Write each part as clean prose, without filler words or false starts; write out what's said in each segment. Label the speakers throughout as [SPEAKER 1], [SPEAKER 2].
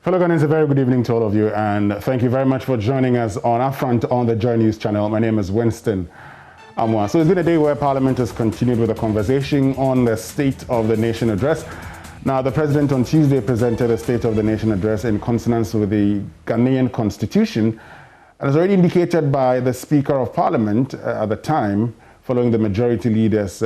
[SPEAKER 1] Fellow Ghanaians, a very good evening to all of you, and thank you very much for joining us on UPfront on the Joy News channel. My name is Winston Amwa. So it's been a day where Parliament has continued with a conversation on the State of the Nation address. Now, the President on Tuesday presented a State of the Nation address in consonance with the Ghanaian Constitution, and as already indicated by the Speaker of Parliament at the time, following the Majority Leader's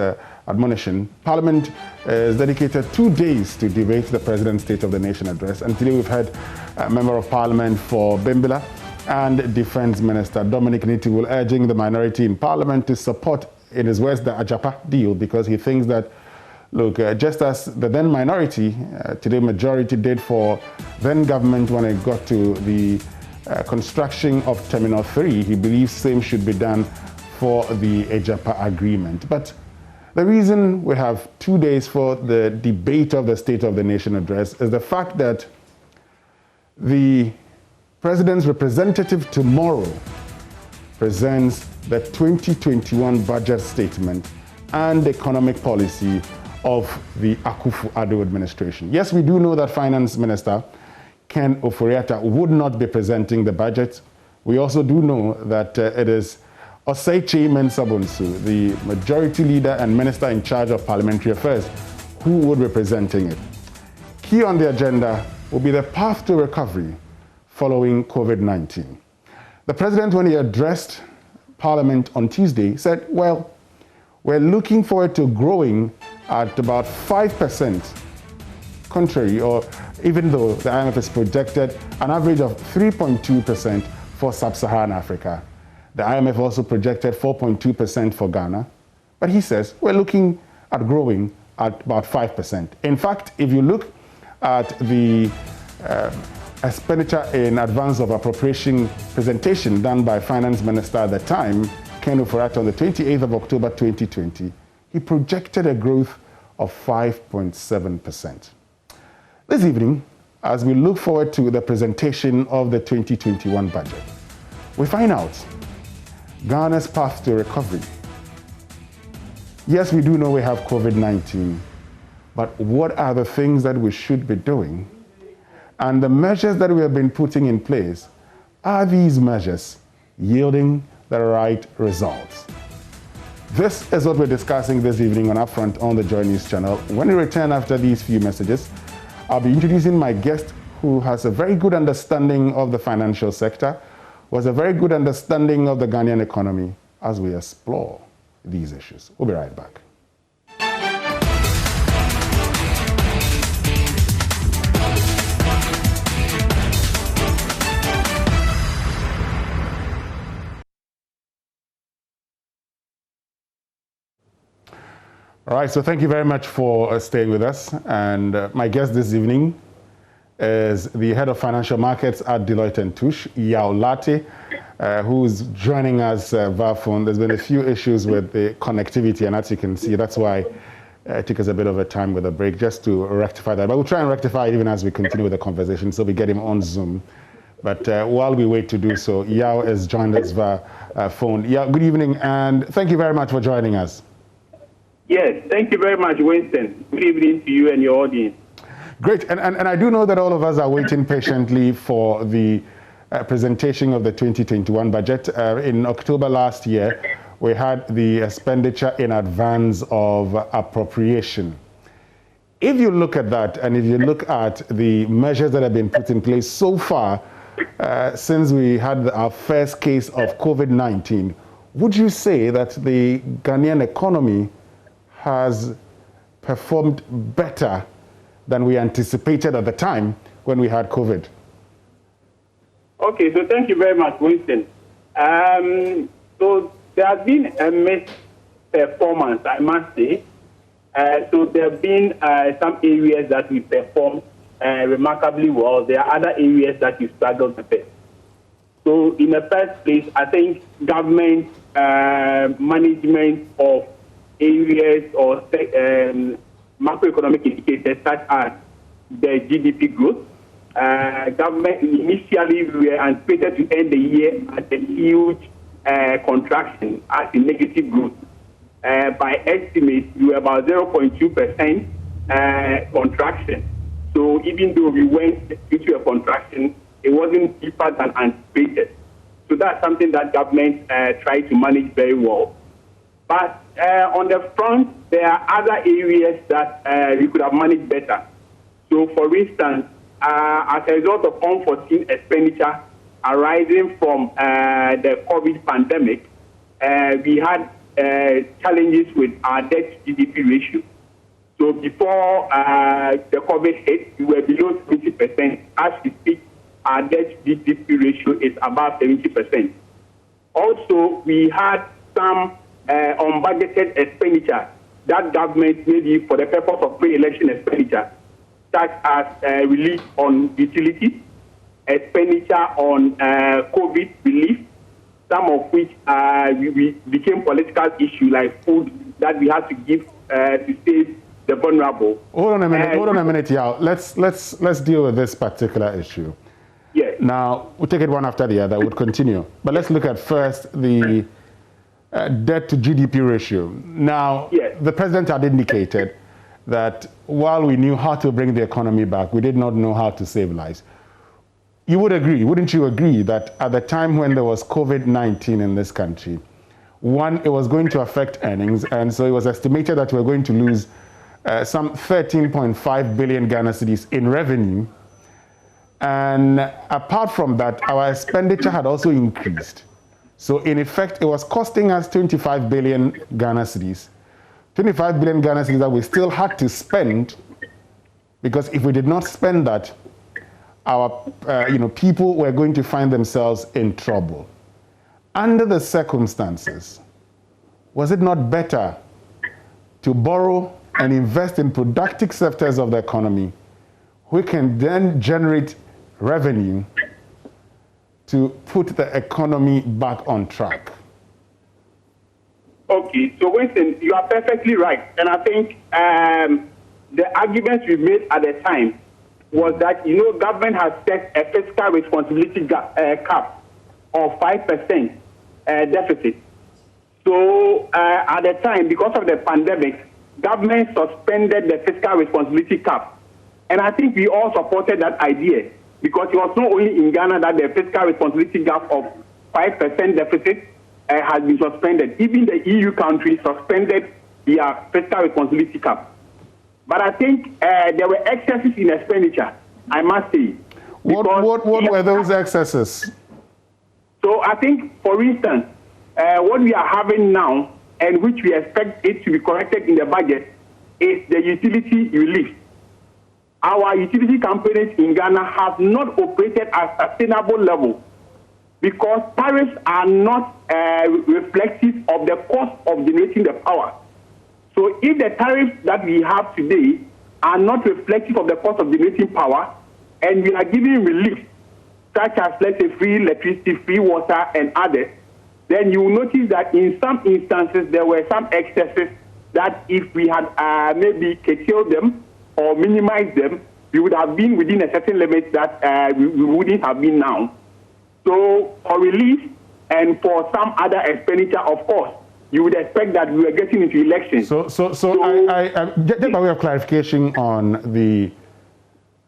[SPEAKER 1] admonition, Parliament is dedicated 2 days to debate the President's State of the Nation address. And today we've had a Member of Parliament for Bimbilla and Defence Minister Dominic Nitiwul urging the minority in Parliament to support, in his words, the Ajapa deal, because he thinks that, look, just as the then minority, today majority did for then government when it got to the construction of Terminal 3, he believes same should be done for the Ajapa agreement. But the reason we have 2 days for the debate of the State of the Nation address is the fact that the President's representative tomorrow presents the 2021 budget statement and economic policy of the Akufo-Addo administration. Yes, we do know that Finance Minister Ken Ofori-Atta would not be presenting the budget. We also do know that it is Osei Mensah-Bonsu, the Majority Leader and Minister in charge of Parliamentary Affairs, who would be presenting it. Key on the agenda will be the path to recovery following COVID-19. The President, when he addressed Parliament on Tuesday, said, well, we're looking forward to growing at about 5%, contrary, or even though the IMF has projected an average of 3.2% for sub-Saharan Africa. The IMF also projected 4.2% for Ghana, but he says we're looking at growing at about 5%. In fact, if you look at the expenditure in advance of appropriation presentation done by Finance Minister at the time, Ken Ofori-Atta, on the 28th of October 2020, he projected a growth of 5.7%. This evening, as we look forward to the presentation of the 2021 budget, we find out Ghana's path to recovery. Yes, we do know we have COVID-19, but what are the things that we should be doing? And the measures that we have been putting in place, are these measures yielding the right results? This is what we're discussing this evening on UPfront on the Joy News channel. When we return after these few messages, I'll be introducing my guest who has a very good understanding of the financial sector, was a very good understanding of the Ghanaian economy as we explore these issues. We'll be right back. All right, so thank you very much for staying with us. And my guest this evening is the head of financial markets at Deloitte & Touche, Yao Lartey, who's joining us via phone. There's been a few issues with the connectivity, and as you can see, that's why it took us a bit of a time with a break just to rectify that. But we'll try and rectify it even as we continue with the conversation, so we get him on Zoom. But while we wait to do so, Yao has joined us via phone. Yao, good evening, and thank you very much for joining us.
[SPEAKER 2] Yes, thank you very much, Winston. Good evening to you and your audience.
[SPEAKER 1] Great, and I do know that all of us are waiting patiently for the presentation of the 2021 budget. In October last year, we had the expenditure in advance of appropriation. If you look at that, and if you look at the measures that have been put in place so far, since we had our first case of COVID-19, would you say that the Ghanaian economy has performed better than we anticipated at the time when we had COVID?
[SPEAKER 2] Okay, so thank you very much, Winston. So there has been a mixed performance, I must say. So there have been some areas that we performed remarkably well. There are other areas that we struggled a bit. So in the first place, I think government management of areas or macroeconomic indicators such as the GDP growth. Government initially we were anticipated to end the year at a huge contraction, at a negative growth. By estimate, we were about 0.2% contraction. So even though we went into a contraction, it wasn't deeper than anticipated. So that's something that government tried to manage very well. But on the front, there are other areas that we could have managed better. So, for instance, as a result of unforeseen expenditure arising from the COVID pandemic, we had challenges with our debt-to-GDP ratio. So before the COVID hit, we were below 70%. As we speak, our debt-to-GDP ratio is above 70%. Also, we had some unbudgeted expenditure that government maybe for the purpose of pre-election expenditure, such as relief on utilities, expenditure on COVID relief, some of which we became political issue like food that we had to give to save the vulnerable.
[SPEAKER 1] Hold on a minute, Yao. Let's deal with this particular issue.
[SPEAKER 2] Yes.
[SPEAKER 1] Now, we'll take it one after the other. We'll continue. But let's look at first the debt to GDP ratio. Now,
[SPEAKER 2] yes,
[SPEAKER 1] the president had indicated that while we knew how to bring the economy back, we did not know how to save lives. You would agree, wouldn't you agree, that at the time when there was COVID-19 in this country, one, it was going to affect earnings, and so it was estimated that we were going to lose some 13.5 billion Ghana cedis in revenue. And apart from that, our expenditure had also increased. So in effect, it was costing us 25 billion Ghana cedis. 25 billion Ghana cedis that we still had to spend, because if we did not spend that, our people were going to find themselves in trouble. Under the circumstances, was it not better to borrow and invest in productive sectors of the economy, we can then generate revenue to put the economy back on track?
[SPEAKER 2] Okay, so Winston, you are perfectly right. And I think the arguments we made at the time was that, government has set a fiscal responsibility cap of 5% deficit. So at the time, because of the pandemic, government suspended the fiscal responsibility cap. And I think we all supported that idea, because it was not only in Ghana that the fiscal responsibility gap of 5% deficit has been suspended. Even the EU countries suspended their fiscal responsibility cap. But I think there were excesses in expenditure, I must say.
[SPEAKER 1] What were those excesses?
[SPEAKER 2] So I think, for instance, what we are having now, and which we expect it to be corrected in the budget, is the utility relief. Our utility companies in Ghana have not operated at a sustainable level because tariffs are not reflective of the cost of generating the power. So if the tariffs that we have today are not reflective of the cost of generating power, and we are giving relief, such as, let's say, free electricity, free water, and others, then you will notice that in some instances there were some excesses that if we had maybe curtailed them or minimized them, we would have been within a certain limit that we wouldn't have been now. So for relief and for some other expenditure, of course, you would expect that we were getting into elections.
[SPEAKER 1] So I just by way of clarification on the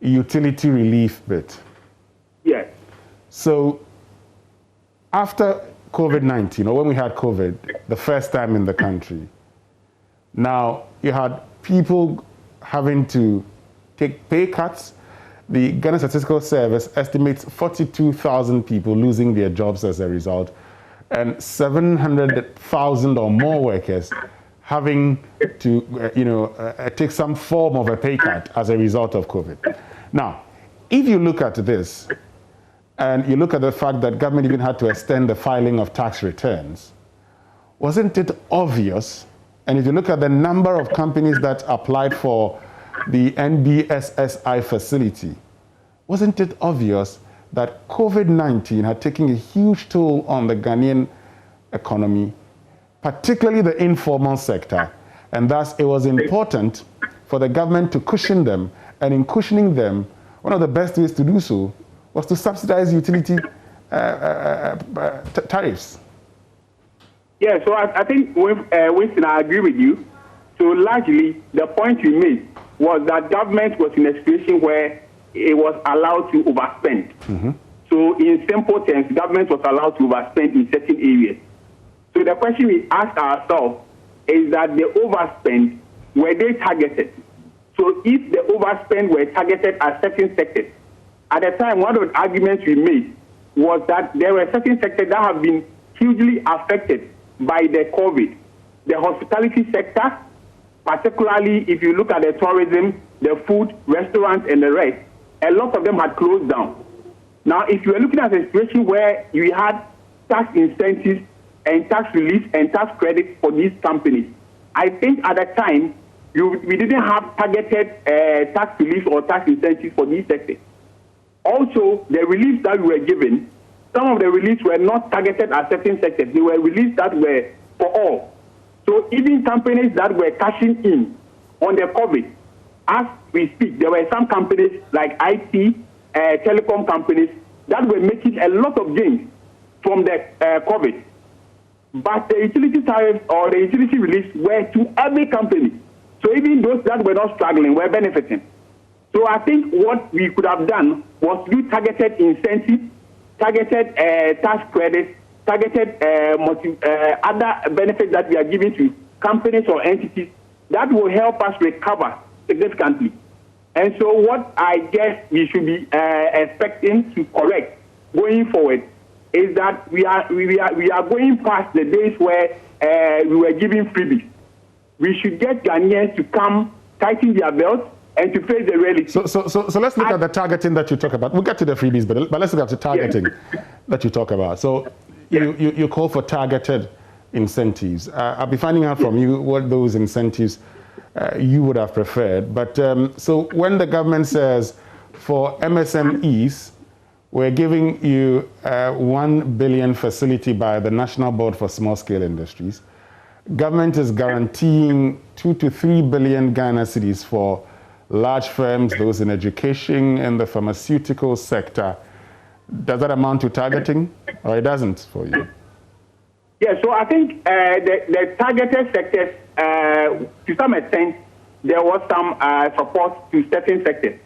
[SPEAKER 1] utility relief bit.
[SPEAKER 2] Yes.
[SPEAKER 1] So after COVID-19, or when we had COVID, the first time in the country, now you had people having to take pay cuts. The Ghana Statistical Service estimates 42,000 people losing their jobs as a result, and 700,000 or more workers having to take some form of a pay cut as a result of COVID. Now, if you look at this, and you look at the fact that government even had to extend the filing of tax returns, wasn't it obvious? And if you look at the number of companies that applied for the NBSSI facility, wasn't it obvious that COVID-19 had taken a huge toll on the Ghanaian economy, particularly the informal sector, and thus it was important for the government to cushion them, and in cushioning them, one of the best ways to do so was to subsidize utility tariffs.
[SPEAKER 2] Yeah, so I think, Winston, I agree with you. So largely, the point you made was that government was in a situation where it was allowed to overspend. So in simple terms, government was allowed to overspend in certain areas. So the question we ask ourselves is that the overspend, were they targeted? So if the overspend were targeted at certain sectors, at the time, one of the arguments we made was that there were certain sectors that have been hugely affected by the COVID. The hospitality sector, particularly if you look at the tourism, the food, restaurants, and the rest, a lot of them had closed down. Now, if you are looking at a situation where you had tax incentives and tax relief and tax credit for these companies, I think at the time, we didn't have targeted tax relief or tax incentives for these sectors. Also, the reliefs that we were given, some of the reliefs were not targeted at certain sectors. They were reliefs that were for all. So even companies that were cashing in on the COVID, as we speak, there were some companies like IT, telecom companies that were making a lot of gains from the COVID. But the utility tariffs or the utility reliefs were to every company. So even those that were not struggling were benefiting. So I think what we could have done was to do targeted incentives, targeted tax credits, targeted other benefits that we are giving to companies or entities that will help us recover significantly. And so what I guess we should be expecting to correct going forward is that we are going past the days where we were giving freebies. We should get Ghanaians to come, tighten their belts, and to face the reality.
[SPEAKER 1] So let's look at the targeting that you talk about. We'll get to the freebies, but let's look at the targeting that you talk about. So you call for targeted incentives. I'll be finding out from you what those incentives you would have preferred. But so when the government says for MSMEs, we're giving you 1 billion facility by the National Board for Small Scale Industries, government is guaranteeing 2 to 3 billion Ghana cedis for large firms, those in education and the pharmaceutical sector. Does that amount to targeting, or it doesn't for you?
[SPEAKER 2] Yeah, so I think the targeted sectors, to some extent, there was some support to certain sectors.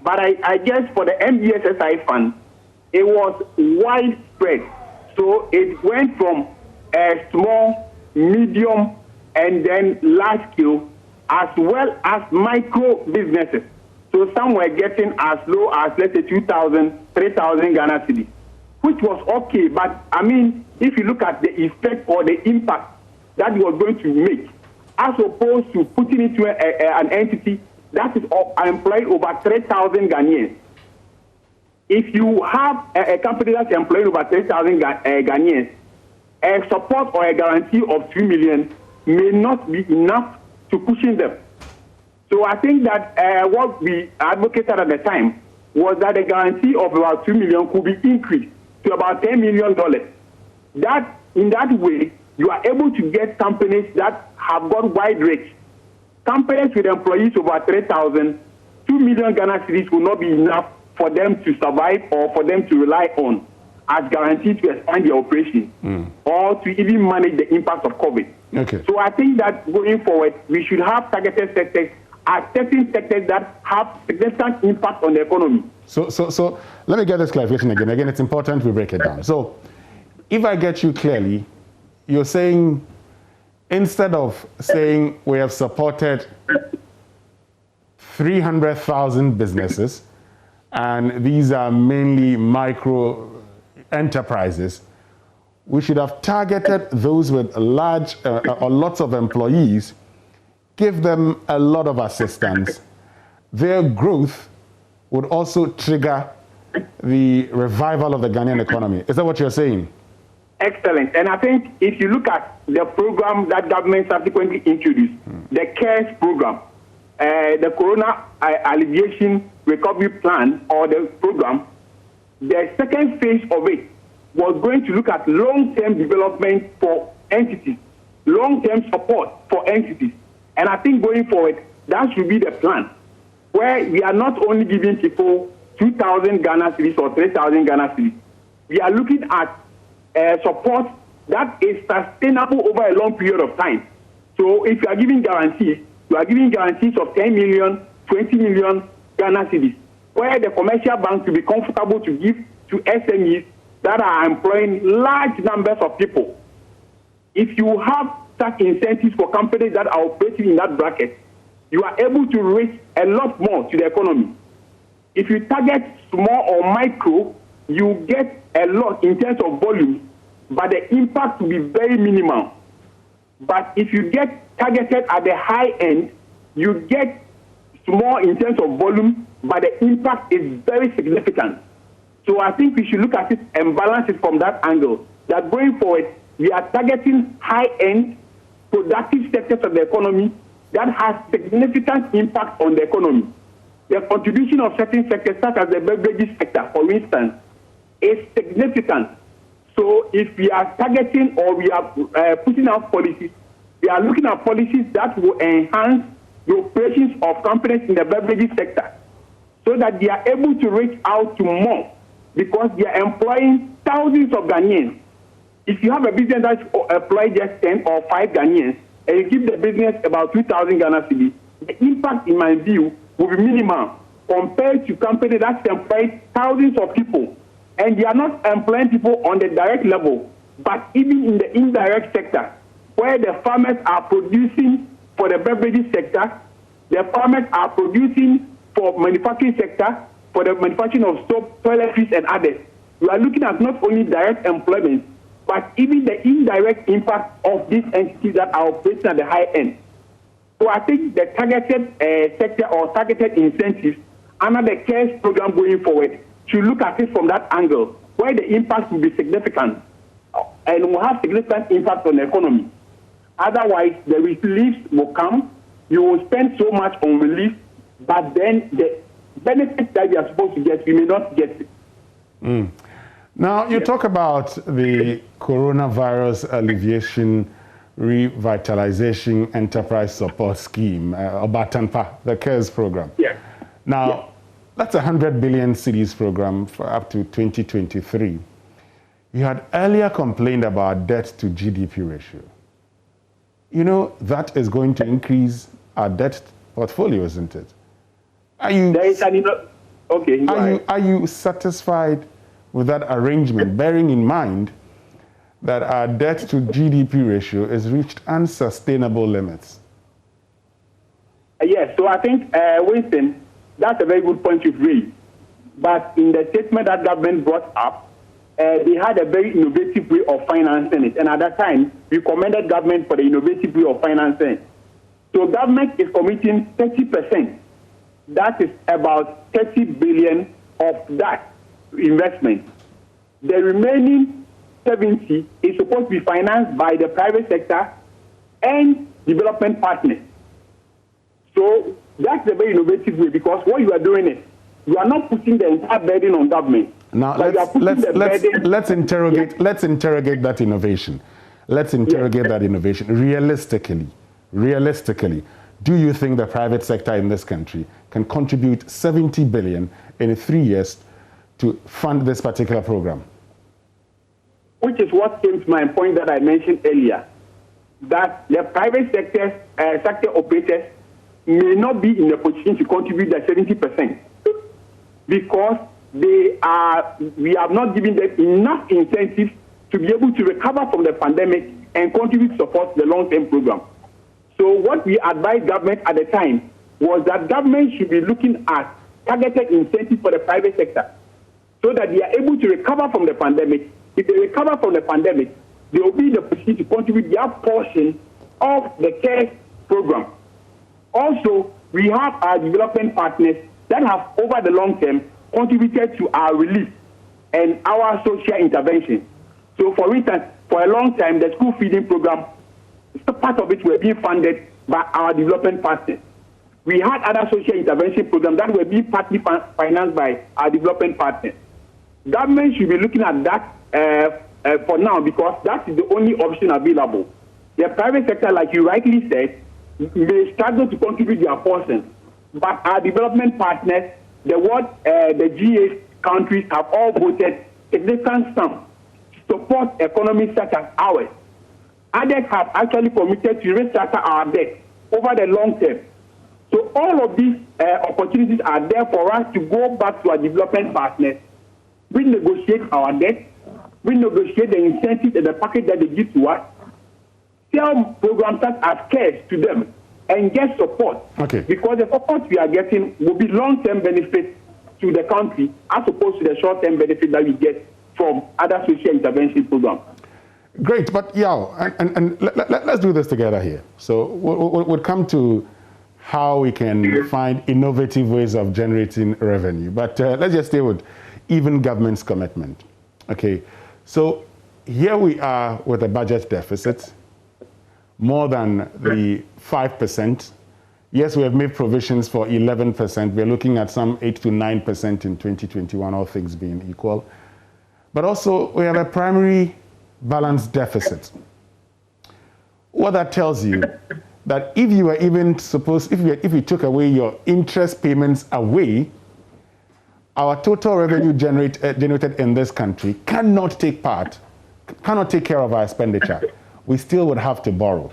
[SPEAKER 2] But I guess for the MDSSI fund, it was widespread. So it went from small, medium, and then large scale, as well as micro businesses. So some were getting as low as, let's say, 2,000, 3,000 Ghana cedis, which was okay. But, I mean, if you look at the effect or the impact that you are going to make, as opposed to putting it to an entity that is employing over 3,000 Ghanaians. If you have a company that's employing over 3,000 Ghanaians, a support or a guarantee of 3 million may not be enough to cushion them. So I think that what we advocated at the time was that a guarantee of about 2 million could be increased to about $10 million. That, in that way, you are able to get companies that have got wide reach. Companies with employees over 3,000, 2 million Ghana cedis will not be enough for them to survive or for them to rely on as guaranteed to expand their operation or to even manage the impact of COVID.
[SPEAKER 1] Okay.
[SPEAKER 2] So I think that going forward, we should have targeted sectors at certain sectors that have significant impact on the economy.
[SPEAKER 1] So let me get this clarification again. Again, it's important we break it down. So if I get you clearly, you're saying instead of saying we have supported 300,000 businesses, and these are mainly micro enterprises, we should have targeted those with large or lots of employees, give them a lot of assistance. Their growth would also trigger the revival of the Ghanaian economy. Is that what you're saying?
[SPEAKER 2] Excellent. And I think if you look at the program that government subsequently introduced, the CARES program, the Corona Alleviation Recovery Plan or the program, the second phase of it was going to look at long-term development for entities, long-term support for entities. And I think going forward, that should be the plan, where we are not only giving people 2,000 Ghana cedis or 3,000 Ghana cedis. We are looking at support that is sustainable over a long period of time. So if you are giving guarantees, You are giving guarantees of 10 million, 20 million Ghana cedis, where the commercial banks will be comfortable to give to SMEs that are employing large numbers of people. If you have such incentives for companies that are operating in that bracket, you are able to raise a lot more to the economy. If you target small or micro, you get a lot in terms of volume, but the impact will be very minimal. But if you get targeted at the high end, you get small in terms of volume, but the impact is very significant. So I think we should look at it and balance it from that angle, that going forward, we are targeting high-end productive sectors of the economy that has significant impact on the economy. The contribution of certain sectors, such as the beverages sector, for instance, is significant. So if we are targeting or we are putting out policies, we are looking at policies that will enhance the operations of companies in the beverages sector so that they are able to reach out to more, because they are employing thousands of Ghanaians. If you have a business that employs just 10 or 5 Ghanaians, and you give the business about 2,000 Ghana cedis, the impact, in my view, will be minimal compared to companies that employ thousands of people. And they are not employing people on the direct level, but even in the indirect sector, where the farmers are producing for the beverages sector, the farmers are producing for manufacturing sector, for the manufacturing of soap, toiletries, and others. We are looking at not only direct employment, but even the indirect impact of these entities that are operating at the high end. So I think the targeted sector or targeted incentives under the CARES program going forward should look at it from that angle, where the impact will be significant and will have significant impact on the economy. Otherwise, the reliefs will come. You will spend so much on relief, but then the benefits that you are supposed to get, you may not get it.
[SPEAKER 1] Now, you talk about the coronavirus alleviation revitalization enterprise support scheme, Obatanpa, the CARES program.
[SPEAKER 2] Yeah.
[SPEAKER 1] Now, that's 100 billion cedis program for up to 2023. You had earlier complained about debt to GDP ratio. You know, that is going to increase our debt portfolio, isn't it? Are you, are you satisfied with that arrangement, bearing in mind that our debt to GDP ratio has reached unsustainable limits?
[SPEAKER 2] Yes, so I think, Winston, that's a very good point you've raised. But in the statement that government brought up, they had a very innovative way of financing it. And at that time, we commended government for the innovative way of financing it. So government is committing 30%. That is about 30 billion of that investment. The remaining 70 is supposed to be financed by the private sector and development partners. So that's a very innovative way, because what you are doing is you are not putting the entire burden on government.
[SPEAKER 1] Now let's interrogate that innovation. Let's interrogate that innovation. Realistically, do you think the private sector in this country can contribute 70 billion in 3 years to fund this particular program?
[SPEAKER 2] Which is what came to my point that I mentioned earlier, that the private sector operators may not be in a position to contribute the 70% because we have not given them enough incentives to be able to recover from the pandemic and contribute support to the long-term program. So what we advised government at the time was that government should be looking at targeted incentives for the private sector so that they are able to recover from the pandemic. If they recover from the pandemic, they will be in the position to contribute their portion of the CARES program. Also, we have our development partners that have, over the long term, contributed to our relief and our social intervention. So, for instance, for a long time, the school feeding program, part of it were being funded by our development partners. We had other social intervention programs that were being partly financed by our development partners. Government should be looking at that for now, because that is the only option available. The private sector, like you rightly said, may struggle to contribute their portion, but our development partners, the GA countries have all voted significant sums to support economies such as ours. Others have actually committed to restructure our debt over the long term. So all of these opportunities are there for us to go back to our development partners. We negotiate our debt. We negotiate the incentives and the package that they give to us. Sell programs that are scarce to them and get support.
[SPEAKER 1] Okay.
[SPEAKER 2] Because the support we are getting will be long-term benefits to the country as opposed to the short-term benefit that we get from other social intervention programs.
[SPEAKER 1] Great, but Yao, and let's do this together here. So we'll come to how we can find innovative ways of generating revenue. But let's just stay with even government's commitment. Okay, so here we are with a budget deficit, more than the 5%. Yes, we have made provisions for 11%. We're looking at some 8 to 9% in 2021, all things being equal. But also, we have a primary balance deficit. What that tells you, that if you were even supposed, if you took away your interest payments away, our total revenue generated in this country cannot take care of our expenditure. We still would have to borrow.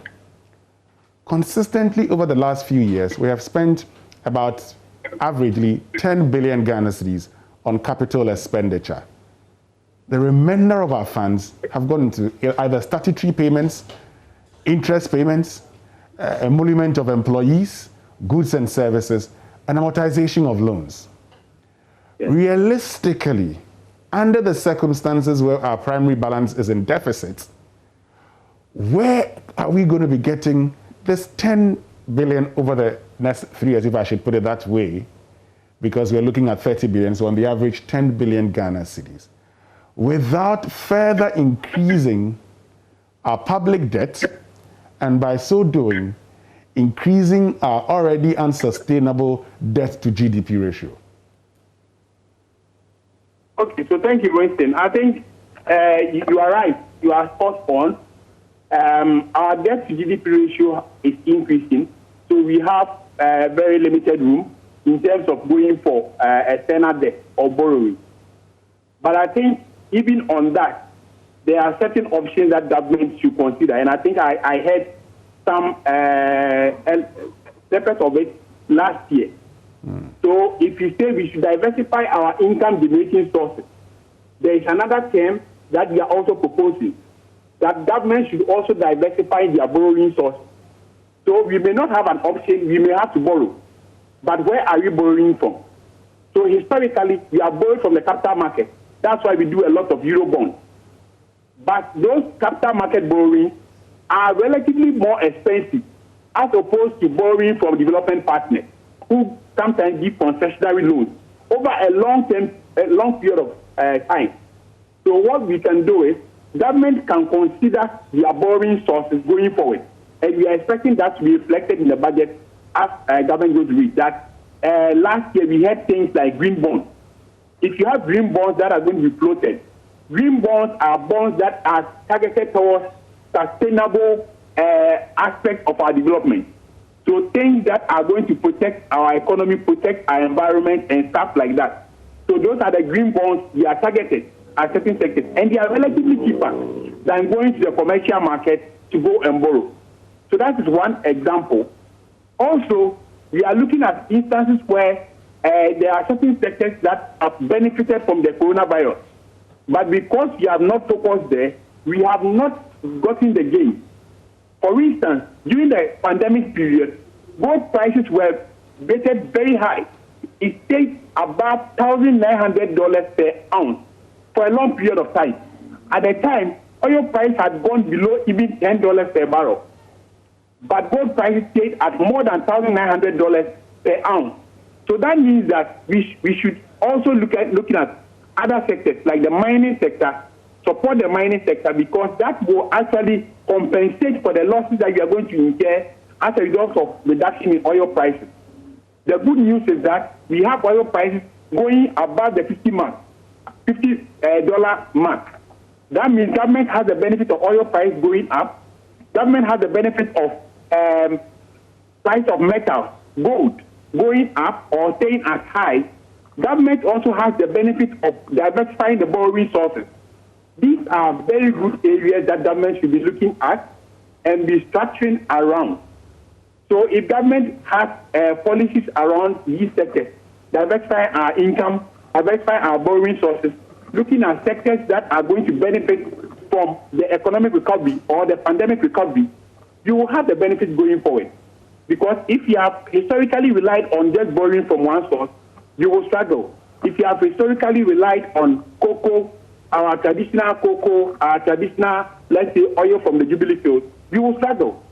[SPEAKER 1] Consistently over the last few years, we have spent about averagely 10 billion Ghana cedis on capital expenditure. The remainder of our funds have gone into either statutory payments, interest payments, emolument of employees, goods and services, and amortization of loans. Yes. Realistically, under the circumstances where our primary balance is in deficit, where are we going to be getting this 10 billion over the next 3 years, if I should put it that way, because we're looking at 30 billion, so on the average 10 billion Ghana cedis, without further increasing our public debt, and by so doing, increasing our already unsustainable debt to GDP ratio?
[SPEAKER 2] Okay, so thank you, Winston. I think you are right. You are spot on. Our debt to GDP ratio is increasing, so we have very limited room in terms of going for external debt or borrowing. But I think even on that, there are certain options that government should consider, and I think I heard some steps of it last year. So if you say we should diversify our income generating sources, there is another term that we are also proposing, that government should also diversify their borrowing sources. So we may not have an option, we may have to borrow. But where are we borrowing from? So historically, we are borrowing from the capital market. That's why we do a lot of euro bonds. But those capital market borrowings are relatively more expensive as opposed to borrowing from development partners who sometimes give concessionary loans over a long period of time. So what we can do is government can consider their borrowing sources going forward, and we are expecting that to be reflected in the budget as government goes to read that. Last year we had things like green bonds. If you have green bonds that are going to be floated, green bonds are bonds that are targeted towards sustainable aspects of our development. So things that are going to protect our economy, protect our environment, and stuff like that. So those are the green bonds. They are targeted at certain sectors, and they are relatively cheaper than going to the commercial market to go and borrow. So that is one example. Also, we are looking at instances where there are certain sectors that have benefited from the coronavirus. But because we have not focused there, we have not gotten the gain. For instance, during the pandemic period, gold prices were rated very high. It stayed above $1,900 per ounce for a long period of time. At the time, oil price had gone below even $10 per barrel. But gold prices stayed at more than $1,900 per ounce. So that means that we should also looking at other sectors like the mining sector, support the mining sector, because that will actually compensate for the losses that we are going to incur as a result of reduction in oil prices. The good news is that we have oil prices going above the $50 mark. That means government has the benefit of oil price going up. Government has the benefit of price of metal, gold, going up or staying as high. Government also has the benefit of diversifying the borrowing sources. These are very good areas that government should be looking at and be structuring around. So if government has policies around these sectors, diversifying our income, diversifying our borrowing sources, looking at sectors that are going to benefit from the economic recovery or the pandemic recovery, you will have the benefits going forward. Because if you have historically relied on just borrowing from one source, you will struggle. If you have historically relied on cocoa, our traditional cocoa, our traditional, let's say, oil from the Jubilee field, you will struggle.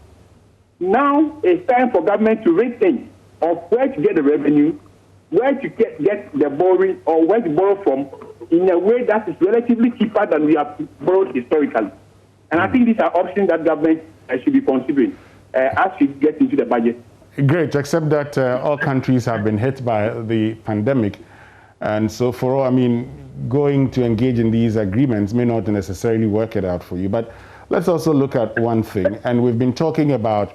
[SPEAKER 2] Now it's time for government to rethink of where to get the revenue, where to get the borrowing, or where to borrow from in a way that is relatively cheaper than we have borrowed historically. And I think these are options that government should be considering as we get into the budget.
[SPEAKER 1] Great, except that all countries have been hit by the pandemic. And so for all, I mean, going to engage in these agreements may not necessarily work it out for you. But let's also look at one thing. And we've been talking about,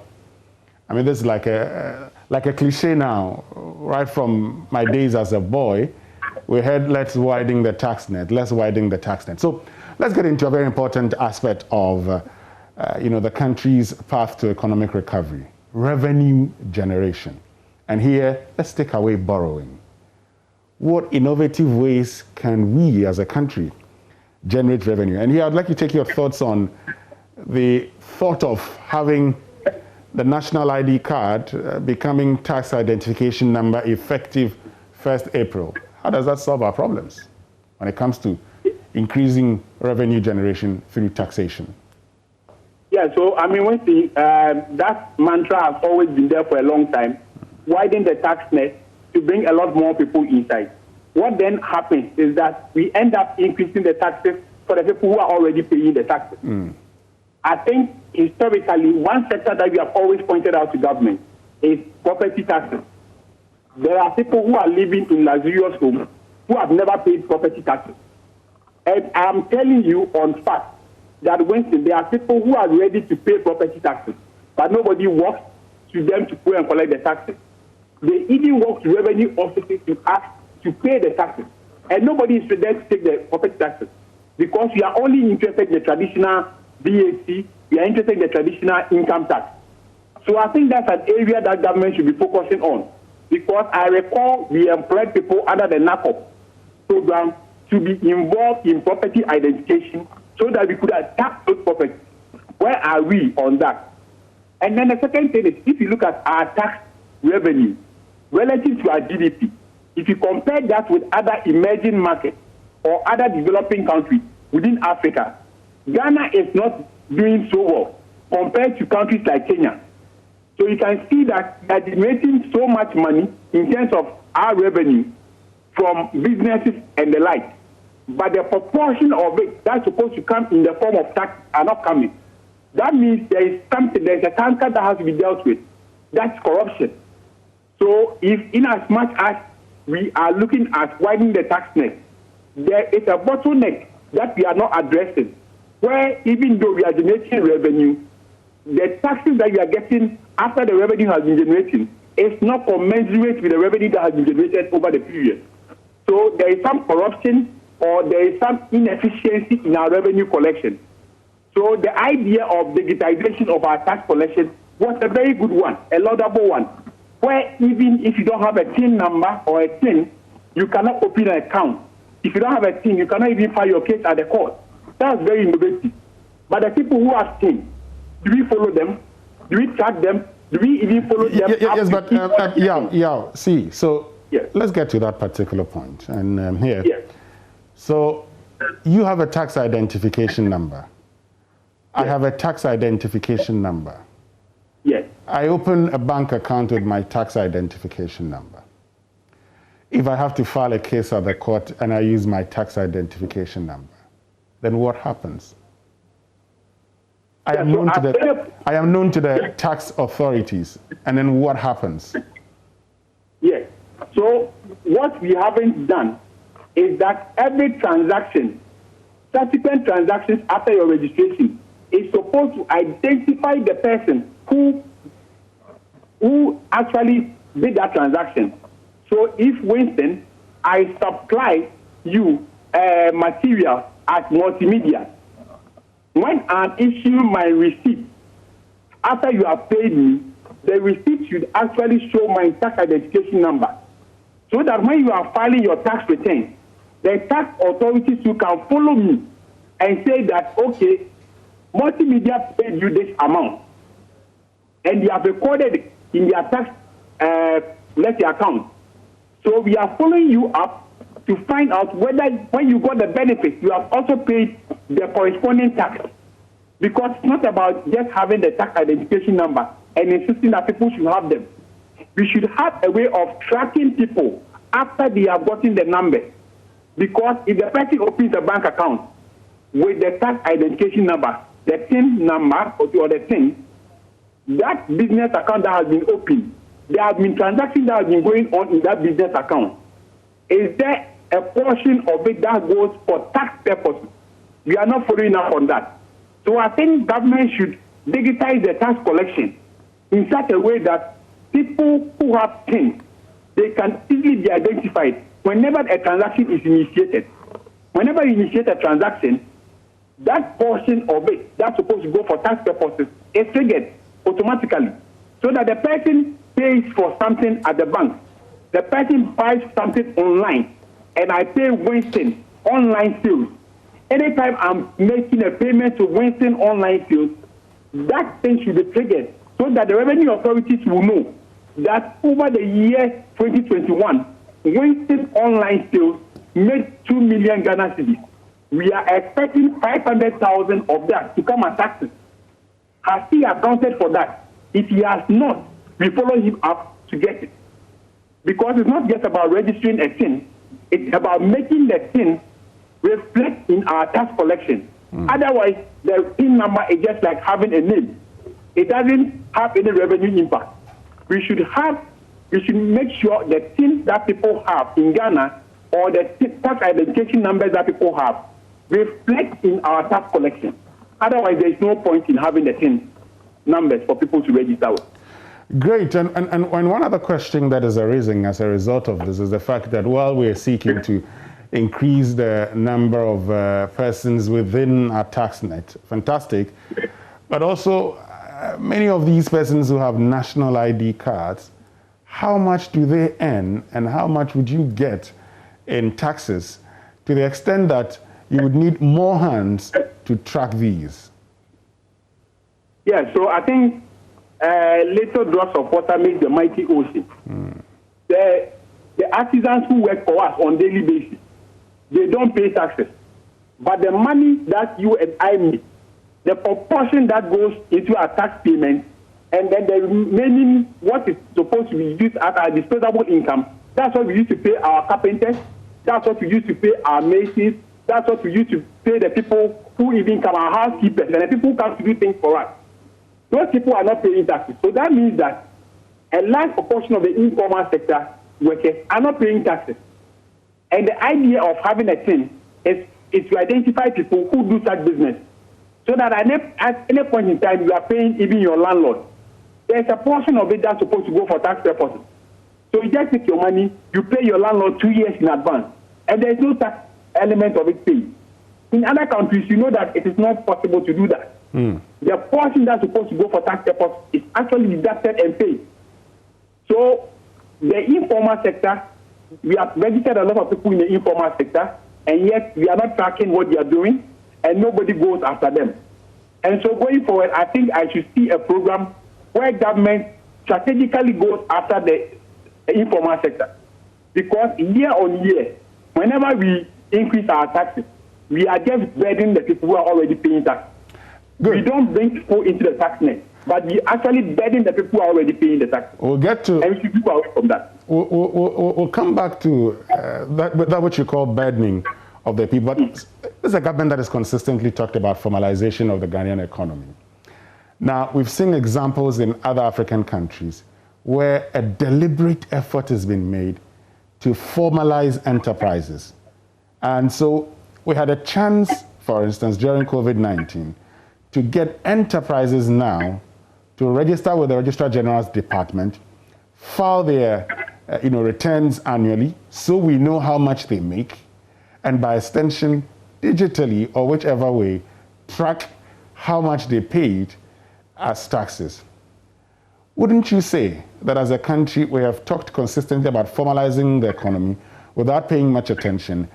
[SPEAKER 1] I mean, this is like a cliche now, right from my days as a boy. We heard, let's widen the tax net, let's widen the tax net. So let's get into a very important aspect of the country's path to economic recovery, revenue generation. And here, let's take away borrowing. What innovative ways can we as a country generate revenue? And here I'd like to take your thoughts on the thought of having the national ID card becoming tax identification number effective 1st April. How does that solve our problems when it comes to increasing revenue generation through taxation?
[SPEAKER 2] Yeah, so I mean, one thing, that mantra has always been there for a long time, widen the tax net to bring a lot more people inside. What then happens is that we end up increasing the taxes for the people who are already paying the taxes. I think historically, one sector that we have always pointed out to government is property taxes. There are people who are living in luxurious homes who have never paid property taxes. And I'm telling you on fact that Winston, there are people who are ready to pay property taxes, but nobody walks to them to go and collect the taxes. They even walk to revenue offices to ask to pay the taxes. And nobody is there to take the property taxes because we are only interested in the traditional VAT, we are interested in the traditional income tax. So I think that's an area that government should be focusing on, because I recall we employed people under the NACOP program to be involved in property identification so that we could attack those properties. Where are we on that? And then the second thing is, if you look at our tax revenue relative to our GDP, if you compare that with other emerging markets or other developing countries within Africa, Ghana is not doing so well compared to countries like Kenya. So you can see that we are generating so much money in terms of our revenue from businesses and the like. But the proportion of it that's supposed to come in the form of tax are not coming. That means there's a cancer that has to be dealt with. That's corruption. So if in as much as we are looking at widening the tax net, there is a bottleneck that we are not addressing, where even though we are generating revenue, the taxes that we are getting after the revenue has been generating is not commensurate with the revenue that has been generated over the period. So there is some corruption or there is some inefficiency in our revenue collection. So the idea of digitization of our tax collection was a very good one, a laudable one, where even if you don't have a TIN number or a TIN, you cannot open an account. If you don't have a TIN, you cannot even file your case at the court. That's very innovative. But the people who have TIN, do we follow them? Do we track them? Do we even follow them?
[SPEAKER 1] Yes, but see, so
[SPEAKER 2] yes.
[SPEAKER 1] Let's get to that particular point. And here,
[SPEAKER 2] yes.
[SPEAKER 1] So you have a tax identification number.
[SPEAKER 2] Yes.
[SPEAKER 1] I have a tax identification number.
[SPEAKER 2] Yes.
[SPEAKER 1] I open a bank account with my tax identification number. If I have to file a case at the court and I use my tax identification number, then what happens? I am known to the tax authorities, and then what happens?
[SPEAKER 2] Yes. So what we haven't done is that every transaction, subsequent transactions after your registration, is supposed to identify the person who actually did that transaction. So if, Winston, I supply you material as multimedia, when I'm issuing my receipt, after you have paid me, the receipt should actually show my tax identification number, so that when you are filing your tax return, the tax authorities you can follow me and say that, okay, multimedia paid you this amount, and they have recorded it in their tax account. So we are following you up to find out whether when you got the benefit, you have also paid the corresponding tax. Because it's not about just having the tax identification number and insisting that people should have them. We should have a way of tracking people after they have gotten the number. Because if the person opens a bank account with the tax identification number, the TIN number or the TIN, that business account that has been opened, there have been transactions that have been going on in that business account. Is there a portion of it that goes for tax purposes? We are not following up on that. So I think government should digitize the tax collection in such a way that people who have TIN, they can easily be identified whenever a transaction is initiated. Whenever you initiate a transaction, that portion of it that's supposed to go for tax purposes is triggered automatically, so that the person pays for something at the bank, the person buys something online, and I pay Winston online sales. Anytime I'm making a payment to Winston online sales, that thing should be triggered so that the revenue authorities will know that over the year 2021, Winston online sales made 2 million Ghana cedis. We are expecting 500,000 of that to come as taxes. Has he accounted for that? If he has not, we follow him up to get it. Because it's not just about registering a TIN, it's about making the TIN reflect in our tax collection. Otherwise, the TIN number is just like having a name. It doesn't have any revenue impact. We should make sure the TIN that people have in Ghana or the tax identification numbers that people have reflect in our tax collection. Otherwise, there is no point in having the TIN numbers for people to register with.
[SPEAKER 1] Great. And one other question that is arising as a result of this is the fact that while we're seeking to increase the number of persons within our tax net, fantastic, but also many of these persons who have national ID cards, how much do they earn and how much would you get in taxes to the extent that you would need more hands to track these?
[SPEAKER 2] Yeah, so I think little drops of water make the mighty ocean. The artisans who work for us on a daily basis, they don't pay taxes. But the money that you and I make, the proportion that goes into our tax payment, and then the remaining, what is supposed to be used as our disposable income, that's what we used to pay our carpenters, that's what we used to pay our masons, that's what we used to pay the people who even come, our housekeepers, and the people who come to do things for us. Those people are not paying taxes. So that means that a large proportion of the informal sector workers are not paying taxes. And the idea of having a TIN is to identify people who do such business, so that at any point in time you are paying even your landlord. There's a portion of it that's supposed to go for tax purposes. So you just take your money, you pay your landlord 2 years in advance, and there's no tax element of it paid. In other countries, you know that it is not possible to do that. The portion that's supposed to go for tax purposes is actually deducted and paid. So the informal sector, we have registered a lot of people in the informal sector, and yet we are not tracking what they are doing, and nobody goes after them. And so going forward, I think I should see a program where government strategically goes after the informal sector. Because year on year, whenever we increase our taxes, we are just burdening the people who are already paying tax. Good. We don't bring people into the tax net, but we actually burden the people who are already paying the tax.
[SPEAKER 1] We'll get to...
[SPEAKER 2] And we should go away from that.
[SPEAKER 1] We'll come back to that what you call burdening of the people. But this is a government that has consistently talked about formalization of the Ghanaian economy. Now, we've seen examples in other African countries where a deliberate effort has been made to formalize enterprises. And so we had a chance, for instance, during COVID-19, to get enterprises now to register with the Registrar General's Department, file their returns annually, so we know how much they make, and by extension, digitally or whichever way, track how much they paid as taxes. Wouldn't you say that as a country we have talked consistently about formalizing the economy without paying much attention,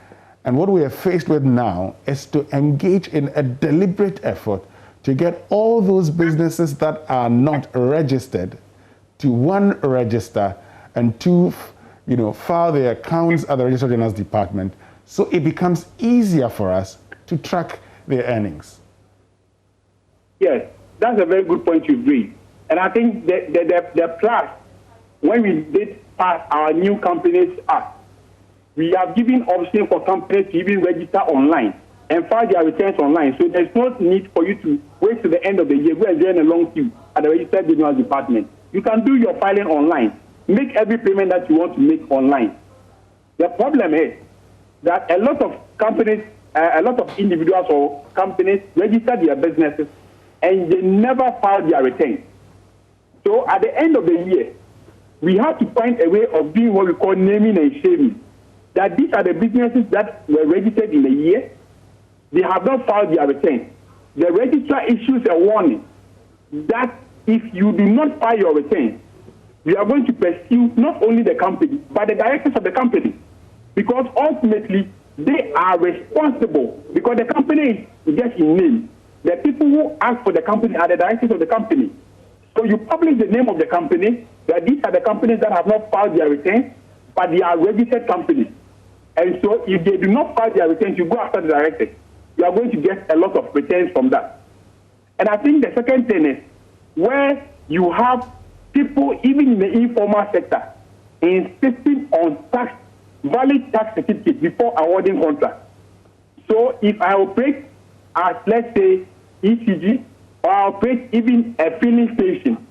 [SPEAKER 1] and what we are faced with now is to engage in a deliberate effort to get all those businesses that are not registered to, one, register, and two, file their accounts at the Registrar General's Department, so it becomes easier for us to track their earnings?
[SPEAKER 2] Yes, that's a very good point you raised. And I think the plus, when we did pass our new Companies Act, we have given option for companies to even register online and file their returns online. So there's no need for you to wait to the end of the year, go and join a long queue at the Registrar General's Department. You can do your filing online. Make every payment that you want to make online. The problem is that a lot of companies, a lot of individuals or companies register their businesses and they never file their returns. So at the end of the year, we have to find a way of doing what we call naming and shaming. That these are the businesses that were registered in a year. They have not filed their returns. The registrar issues a warning that if you do not file your returns, we are going to pursue not only the company, but the directors of the company. Because ultimately, they are responsible because the company is just in name. The people who ask for the company are the directors of the company. So you publish the name of the company, that these are the companies that have not filed their returns, but they are registered companies. And so if they do not file their returns, you go after the directors. You are going to get a lot of returns from that. And I think the second thing is where you have people, even in the informal sector, insisting on valid tax certificates before awarding contracts. So if I operate as, let's say, ECG, or I operate even a filling station,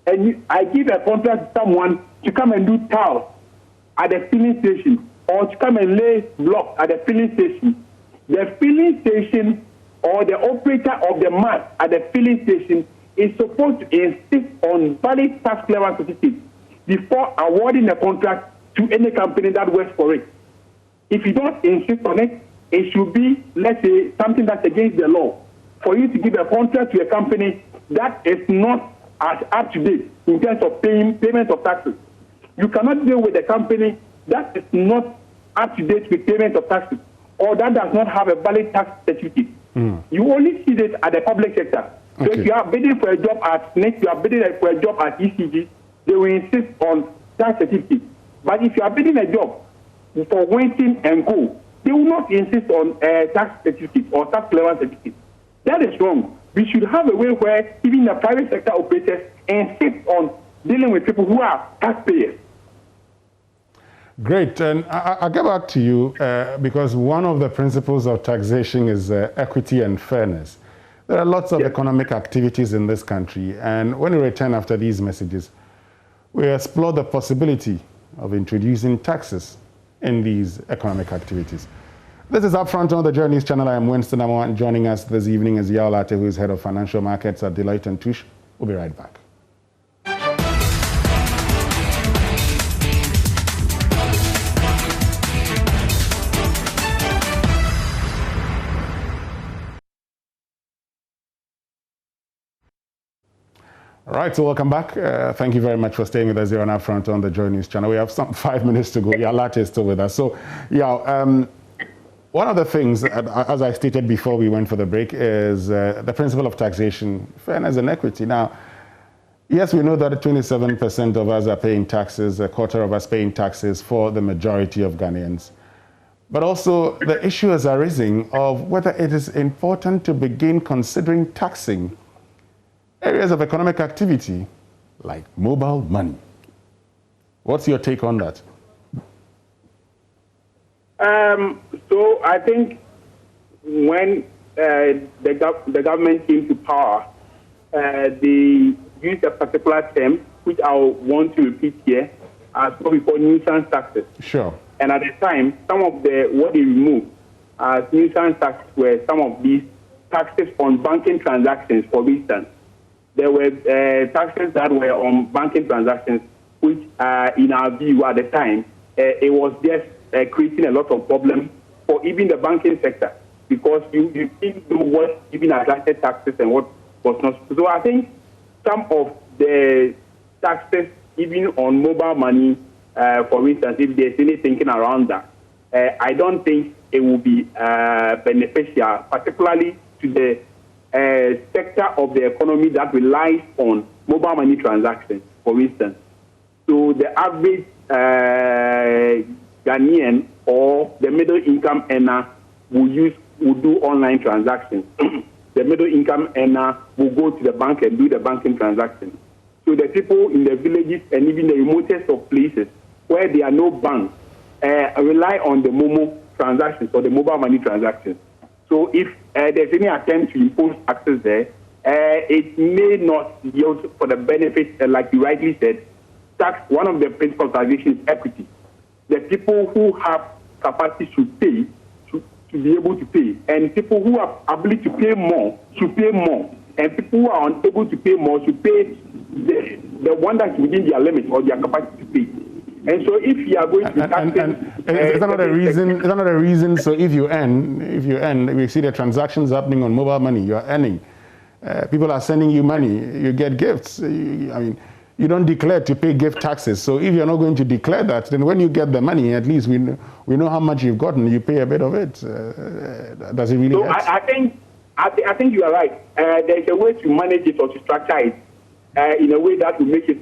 [SPEAKER 2] and I give a contract to someone to come and do tiles at the filling station, or to come and lay blocks at the filling station, the filling station or the operator of the mat at the filling station is supposed to insist on valid tax clearance certificates before awarding a contract to any company that works for it. If you don't insist on it, it should be, let's say, something that's against the law for you to give a contract to a company that is not as up to date in terms of payment of taxes. You cannot deal with a company that is not up to date with payment of taxes or that does not have a valid tax certificate. You only see this at the public sector. So if you are bidding for a job at NIC, you are bidding for a job at ECG, they will insist on tax certificate. But if you are bidding a job for Winton and Co, they will not insist on tax certificate or tax clearance certificate. That is wrong. We should have a way where even the private sector operators insist on dealing with people who are taxpayers.
[SPEAKER 1] Great, and I'll get back to you because one of the principles of taxation is equity and fairness. There are lots of economic activities in this country, and when we return after these messages, we explore the possibility of introducing taxes in these economic activities. This is Upfront on the Journeys channel. I am Winston Amon. Joining us this evening is Yao Latte, who is head of financial markets at Deloitte & Touche. We'll be right back. All right, so welcome back. Thank you very much for staying with us here on Upfront on the Joy News channel. We have some 5 minutes to go. Yao Latte is still with us. So, Yao, one of the things, as I stated before we went for the break, is the principle of taxation, fairness and equity. Now, yes, we know that 27% of us are paying taxes, a quarter of us paying taxes for the majority of Ghanaians. But also the issue has arisen of whether it is important to begin considering taxing areas of economic activity like mobile money. What's your take on that?
[SPEAKER 2] So I think when the government came to power, they used a particular term, which I want to repeat here, as what we call nuisance taxes.
[SPEAKER 1] Sure.
[SPEAKER 2] And at the time, some of what they removed as nuisance taxes were some of these taxes on banking transactions, for instance. There were taxes that were on banking transactions, which, in our view at the time, it was just creating a lot of problems for even the banking sector, because you didn't know what even attracted taxes and what was not. So I think some of the taxes even on mobile money, for instance, if there's any thinking around that, I don't think it will be beneficial, particularly to the sector of the economy that relies on mobile money transactions, for instance. So the average Ghanaian or the middle income earner will do online transactions. The middle income earner will go to the bank and do the banking transaction. So the people in the villages and even the remotest of places where there are no banks rely on the Momo transactions or the mobile money transactions. So if there's any attempt to impose taxes there, it may not yield for the benefit, like you rightly said. One of the principal taxation is equity. The people who have capacity should pay, to be able to pay. And people who have ability to pay more should pay more. And people who are unable to pay more should pay the one that's within their limit or their capacity to pay. And so if you are going to be taxing...
[SPEAKER 1] Is that not a reason? Is that not a reason? So if you earn, we see the transactions happening on mobile money, you are earning. People are sending you money, you get gifts. You don't declare to pay gift taxes. So if you're not going to declare that, then when you get the money, at least we know how much you've gotten. You pay a bit of it. Does it really?
[SPEAKER 2] So I think you are right. There's a way to manage it or to structure it in a way that will make it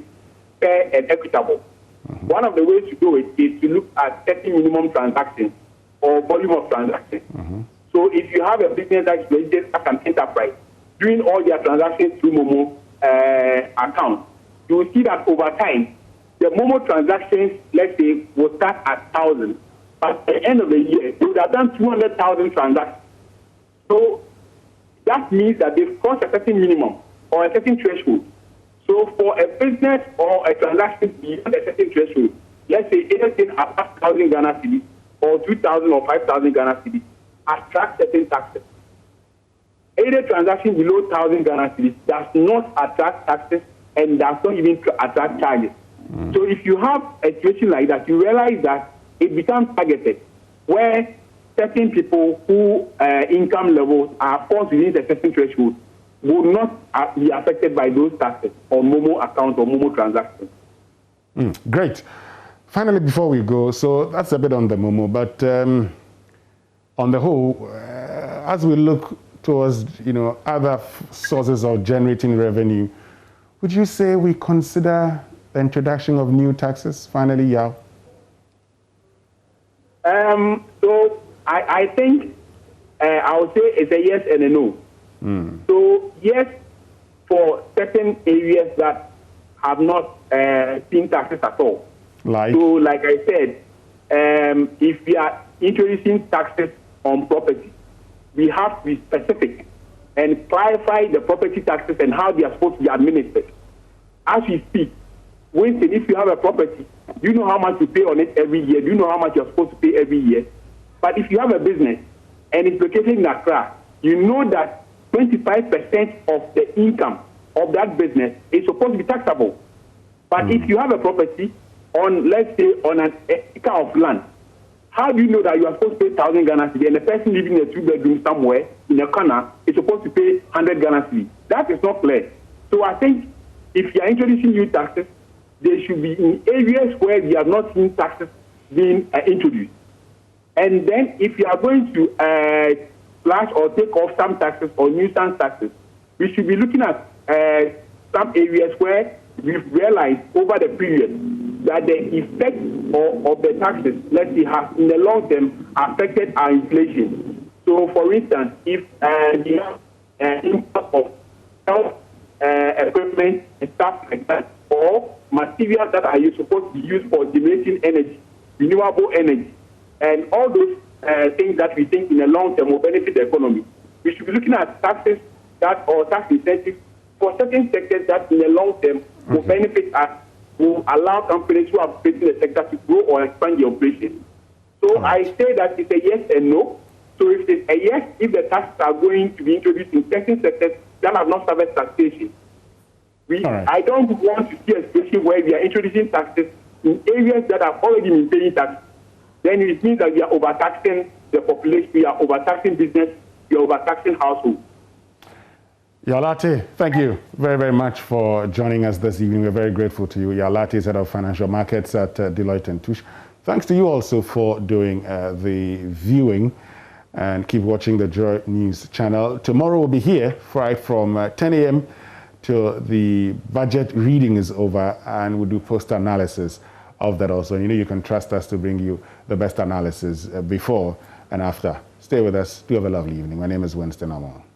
[SPEAKER 2] fair and equitable. Mm-hmm. One of the ways to do it is to look at setting minimum transactions or volume of transactions. Mm-hmm. So if you have a business that is registered as an enterprise, doing all their transactions through Momo account, you will see that over time, the Momo transactions, let's say, will start at 1,000. But at the end of the year, they would have done 200,000 transactions. So that means that they've crossed a certain minimum or a certain threshold. So for a business or a transaction beyond a certain threshold, let's say anything above 1,000 Ghana cedis or 2,000 or 5,000 Ghana cedis, attract certain taxes. Any transaction below 1,000 Ghana cedis does not attract taxes and does not even attract charges. Mm. So if you have a situation like that, you realize that it becomes targeted, where certain people whose income levels are falls within a certain threshold will not be affected by those taxes on Momo account or Momo transactions.
[SPEAKER 1] Great. Finally, before we go, so that's a bit on the Momo, but on the whole, as we look towards other sources of generating revenue, would you say we consider the introduction of new taxes finally, Yao?
[SPEAKER 2] So I think I would say it's a yes and a no. So yes, for certain areas that have not seen taxes at all.
[SPEAKER 1] Like?
[SPEAKER 2] So like I said, if we are introducing taxes on property, we have to be specific and clarify the property taxes and how they are supposed to be administered. As we speak, Winston, if you have a property, do you know how much you pay on it every year? Do you know how much you're supposed to pay every year? But if you have a business and it's located in Accra, you know that 25% of the income of that business is supposed to be taxable. But if you have a property on, let's say, on an acre of land, how do you know that you are supposed to pay 1,000 Ghana cedis and the person living in a two-bedroom somewhere in a corner is supposed to pay 100 Ghana cedis? That is not clear. So I think if you are introducing new taxes, they should be in areas where we have not seen taxes being introduced. And then if you are going to slash or take off some taxes or nuisance taxes, we should be looking at some areas where we've realized over the period that the effect of the taxes, let's see, has in the long term affected our inflation. So, for instance, if the impact of health equipment and stuff like that, or materials that are supposed to be used for generating energy, renewable energy, and all those things that we think in the long term will benefit the economy, we should be looking at taxes or tax incentives for certain sectors that in the long term will benefit us, will allow companies who are facing the sector to grow or expand their operations. So I say that it's a yes and no. So if it's a yes, if the taxes are going to be introduced in certain sectors that have not suffered taxation, I don't want to see a situation where we are introducing taxes in areas that have already been paying taxes. Then it means that we are overtaxing the population, we are overtaxing business, we are overtaxing households.
[SPEAKER 1] Yalate, thank you very, very much for joining us this evening. We're very grateful to you. Yalate is head of financial markets at Deloitte & Touche. Thanks to you also for doing the viewing, and keep watching the Joy News channel. Tomorrow we'll be here right from 10 a.m. till the budget reading is over, and we'll do post-analysis of that also. You know, you can trust us to bring you the best analysis before and after. Stay with us. Do have a lovely evening. My name is Winston Amon.